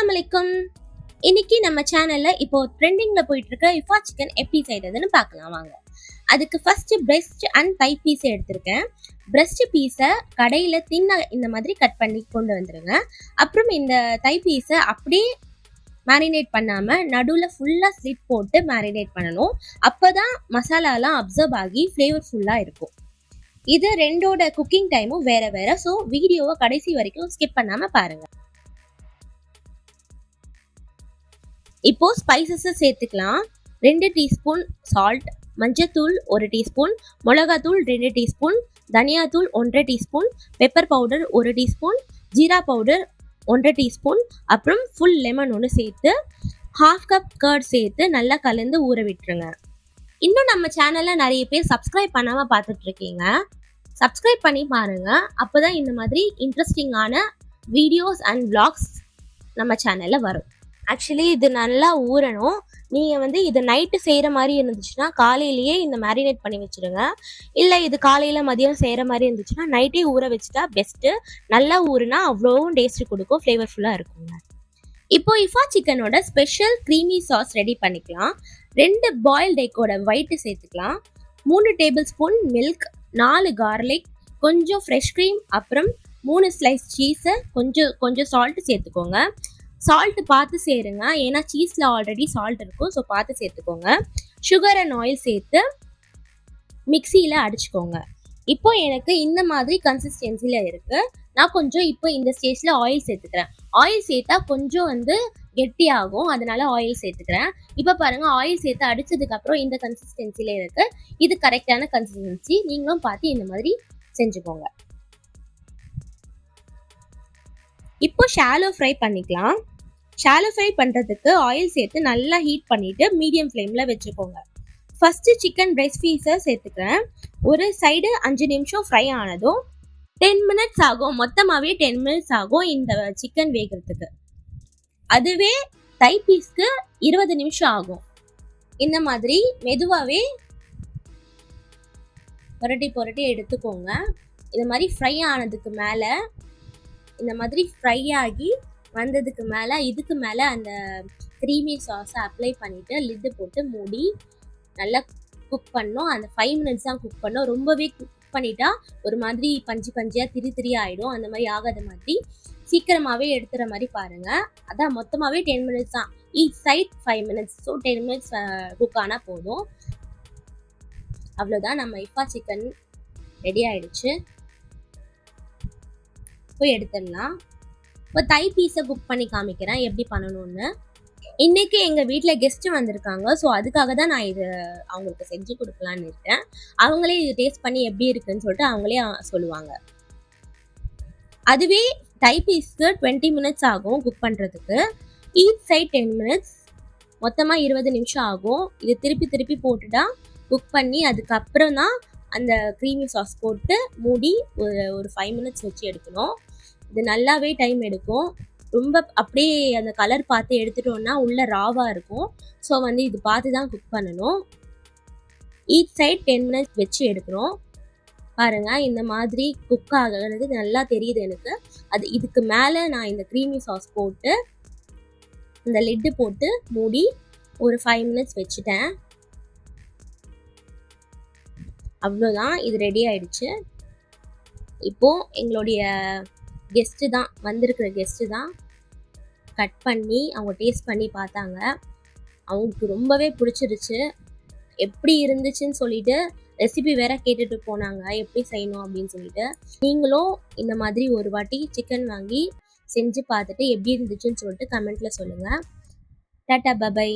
அஸ்ஸலாமு அலைக்கும். இன்னைக்கு நம்ம சேனல்ல இப்போ ட்ரெண்டிங்ல போயிட்டு இருக்க இஃபா சிக்கன் எப்படி செய்யறதுன்னு பார்க்கலாம் வாங்க. அதுக்கு first breast and thigh piece எடுத்திருக்கேன். பிரெஸ்ட் பீஸை கடையில் தின்ன இந்த மாதிரி கட் பண்ணி கொண்டு வந்துருங்க. அப்புறம் இந்த தை பீஸை அப்படியே மேரினேட் பண்ணாமல் நடுவில் ஃபுல்லாக ஸ்லிட் போட்டு மேரினேட் பண்ணணும். அப்போ தான் மசாலாலாம் அப்சர்வ் ஆகி ஃப்ளேவர்ஃபுல்லாக இருக்கும். இது ரெண்டோட குக்கிங் டைமும் வேற வேற. ஸோ வீடியோவை கடைசி வரைக்கும் ஸ்கிப் பண்ணாமல் பாருங்க. இப்போ ஸ்பைசஸை சேர்த்துக்கலாம். 2 டீஸ்பூன் சால்ட், மஞ்சத்தூள் 1 டீஸ்பூன், மிளகாத்தூள் 2 டீஸ்பூன், தனியாத்தூள் 1 teaspoon, pepper powder 1 teaspoon, jeera powder 1 teaspoon, அப்புறம் ஃபுல் லெமன் ஒன்று சேர்த்து 1/2 கப் கர்ட் சேர்த்து நல்லா கலந்து ஊற விட்டுருங்க. இன்னும் நம்ம சேனலில் நிறைய பேர் சப்ஸ்கிரைப் பண்ணாமல் பார்த்துட்டு இருக்கீங்க. சப்ஸ்கிரைப் பண்ணி பாருங்க. அப்போ தான் இந்த மாதிரி இன்ட்ரெஸ்டிங்கான வீடியோஸ் அண்ட் vlogs நம்ம சேனலில் வரும். ஆக்சுவலி இது நல்லா ஊறணும். நீங்கள் இது நைட்டு செய்கிற மாதிரி இருந்துச்சுன்னா காலையிலேயே இந்த மேரினேட் பண்ணி வச்சுருங்க. இல்லை இது காலையில் மதியம் செய்கிற மாதிரி இருந்துச்சுன்னா நைட்டே ஊற வச்சுட்டா பெஸ்ட்டு. நல்லா ஊறுனா அவ்வளோவும் டேஸ்ட்டு கொடுக்கும், ஃப்ளேவர்ஃபுல்லாக இருக்குங்க. இப்போ இஃபா சிக்கனோட ஸ்பெஷல் க்ரீமி சாஸ் ரெடி பண்ணிக்கலாம். 2 பாயில்ட் எக்கோட ஒயிட்டு சேர்த்துக்கலாம். 3 டேபிள் ஸ்பூன் மில்க், 4 கார்லிக், கொஞ்சம் ஃப்ரெஷ் க்ரீம், அப்புறம் 3 ஸ்லைஸ் சீஸை, கொஞ்சம் சால்ட்டு சேர்த்துக்கோங்க. சால்ட்டு பார்த்து சேருங்க, ஏன்னா சீஸில் ஆல்ரெடி சால்ட் இருக்கும். ஸோ பார்த்து சேர்த்துக்கோங்க. சுகர் அண்ட் ஆயில் சேர்த்து மிக்சியில் அடிச்சுக்கோங்க. இப்போ எனக்கு இந்த மாதிரி கன்சிஸ்டன்சியில் இருக்குது. நான் கொஞ்சம் இப்போ இந்த ஸ்டேஜில் ஆயில் சேர்த்துக்கிறேன். ஆயில் சேர்த்தா கொஞ்சம் கெட்டியாகும், அதனால ஆயில் சேர்த்துக்கிறேன். இப்போ பாருங்கள், ஆயில் சேர்த்து அடித்ததுக்கப்புறம் இந்த கன்சிஸ்டன்சியில் இருக்குது. இது கரெக்டான கன்சிஸ்டன்சி. நீங்களும் பார்த்து இந்த மாதிரி செஞ்சுக்கோங்க. இப்போ ஷாலோ ஃப்ரை பண்ணிக்கலாம். ஷாலோ ஃப்ரை பண்ணுறதுக்கு ஆயில் சேர்த்து நல்லா ஹீட் பண்ணிவிட்டு மீடியம் ஃப்ளேமில் வச்சுக்கோங்க. ஃபஸ்ட்டு சிக்கன் பிரெஸ்ட் பீஸை சேர்த்துக்கிறேன். ஒரு சைடு 5 நிமிஷம் ஃப்ரை ஆனதும் 10 மினிட்ஸ் ஆகும். மொத்தமாகவே 10 மினிட்ஸ் ஆகும் இந்த சிக்கன் வேகிறதுக்கு. அதுவே தை பீஸ்க்கு 20 நிமிஷம் ஆகும். இந்த மாதிரி மெதுவாகவே புரட்டி எடுத்துக்கோங்க. இந்த மாதிரி ஃப்ரை ஆனதுக்கு மேலே, இந்த மாதிரி ஃப்ரை ஆகி வந்ததுக்கு மேலே, இதுக்கு மேலே அந்த க்ரீமி சாஸை அப்ளை பண்ணிவிட்டு லிட்டு போட்டு மூடி நல்லா குக் பண்ணணும். அந்த 5 மினிட்ஸ் தான் குக் பண்ணணும். ரொம்பவே குக் பண்ணிட்டா ஒரு மாதிரி பஞ்சியாக திரி ஆகிடும். அந்த மாதிரி ஆகாத மாதிரி சீக்கிரமாகவே எடுத்துகிற மாதிரி பாருங்கள். அதான் மொத்தமாகவே 10 மினிட்ஸ் தான். Each side 5 minutes. So 10 minutes cook ஆனால் போதும். அவ்வளோதான், நம்ம இஃபா சிக்கன் ரெடி ஆகிடுச்சு. போய் எடுத்துடலாம். இப்போ தை பீஸை குக் பண்ணி காமிக்கிறேன் எப்படி பண்ணணும்னு. இன்றைக்கி எங்கள் வீட்டில் கெஸ்ட்டு வந்திருக்காங்க. ஸோ அதுக்காக தான் நான் இது அவங்களுக்கு செஞ்சு கொடுக்கலான்னு இருக்கேன். அவங்களே இது டேஸ்ட் பண்ணி எப்படி இருக்குன்னு சொல்லிட்டு அவங்களே சொல்லுவாங்க. அதுவே தை பீஸ்க்கு 20 மினிட்ஸ் ஆகும் குக் பண்ணுறதுக்கு. ஈச் சைட் 10 மினிட்ஸ், மொத்தமாக 20 நிமிஷம் ஆகும். இது திருப்பி போட்டுட்டா குக் பண்ணி அதுக்கப்புறம் தான் அந்த க்ரீமி சாஸ் போட்டு மூடி ஒரு 5 மினிட்ஸ் வச்சு எடுக்கணும். இது நல்லாவே டைம் எடுக்கும். ரொம்ப அப்படியே அந்த கலர் பார்த்து எடுத்துட்டோன்னா உள்ளே ராவாக இருக்கும். ஸோ இது பார்த்து தான் குக் பண்ணணும். ஈச் சைட் 10 மினிட்ஸ் வச்சு எடுக்கிறோம். பாருங்கள், இந்த மாதிரி குக் ஆகிறது நல்லா தெரியுது எனக்கு. இதுக்கு மேலே நான் இந்த க்ரீமி சாஸ் போட்டு இந்த லிட்டு போட்டு மூடி ஒரு 5 மினிட்ஸ் வச்சுட்டேன். அவ்வளோதான், இது ரெடி ஆயிடுச்சு. இப்போது எங்களுடைய வந்திருக்கிற கெஸ்ட்டு தான் கட் பண்ணி அவங்க டேஸ்ட் பண்ணி பார்த்தாங்க. அவங்களுக்கு ரொம்பவே பிடிச்சிருச்சு. எப்படி இருந்துச்சுன்னு சொல்லிட்டு ரெசிபி வேற கேட்டுட்டு போனாங்க, எப்படி செய்யணும் அப்படின்னு சொல்லிட்டு. நீங்களும் இந்த மாதிரி ஒரு வாட்டி சிக்கன் வாங்கி செஞ்சு பார்த்துட்டு எப்படி இருந்துச்சுன்னு சொல்லிட்டு கமெண்ட்டில் சொல்லுங்கள். Tata, by.